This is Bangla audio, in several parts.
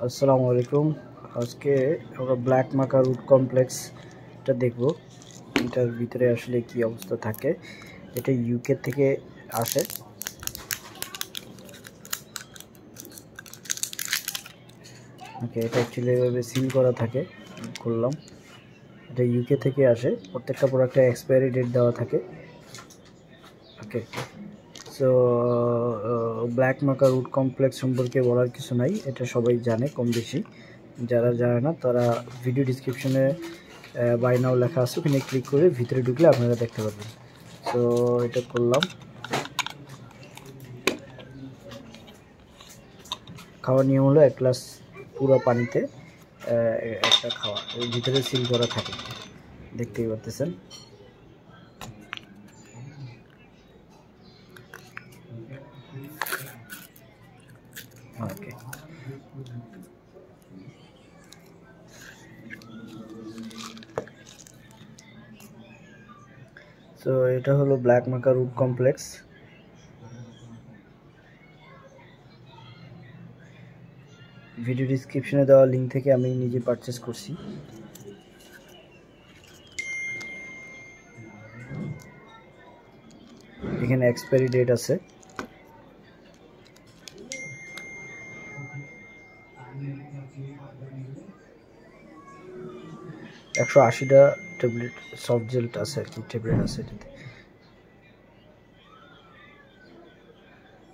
আসসালামু আলাইকুম। আজকে আমরা ব্ল্যাক মাকা রুট কমপ্লেক্সটা দেখব। এটার ভিতরে আসলে কি অবস্থা থাকে। এটা ইউকে থেকে আসে। ওকে, এটা অ্যাকচুয়ালি এভাবে সিল করা থাকে। করলাম, এটা ইউকে থেকে আসে। প্রত্যেকটা প্রোডাক্টে এক্সপায়ারি ডেট দেওয়া থাকে। ওকে, সো ব্ল্যাক মাকা রুট কমপ্লেক্স সম্পর্কে বলার কিছু নাই, এটা সবাই জানে কম বেশি। যারা জানে না তারা ভিডিও ডিসক্রিপশনে বাই নাও লেখা আছে, ওখানে ক্লিক করে ভিতরে ঢুকলে আপনারা দেখতে পাবেন। সো এটা করলাম। খাওয়ার নিয়ম হলো 1 গ্লাস পুরো পানিতে একটা খাওয়া, এর ভিতরে সিল করা থাকে, দেখতেই পাচ্ছেন। ওকে, সো এটা হলো ব্ল্যাক মাকা রুট কমপ্লেক্স। ভিডিও ডিসক্রিপশনে দেওয়া লিঙ্ক থেকে আমি নিজে পারচেস করছি। এখানে এক্সপায়ারি ডেট আছে। একশো 80টা ট্যাবলেট সফট জেল আছে আর কি, ট্যাবলেট আছে এটাতে।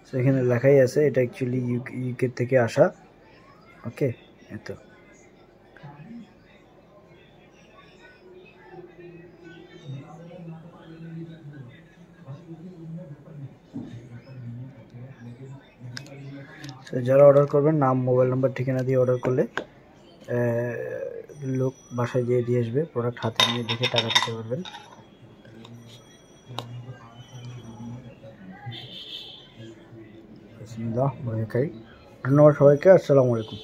তো এখানে লেখাই আছে এটা অ্যাকচুয়ালি ইউকে থেকে আসা। ওকে, এত যারা অর্ডার করবেন নাম, মোবাইল নাম্বার, ঠিকানা দিয়ে অর্ডার করলে লোক বাসায় যেয়ে দিয়ে আসবে। প্রোডাক্ট হাতে নিয়ে দেখে টাকা দিতে পারবেন। ধন্যবাদ সবাইকে। আসসালামু আলাইকুম।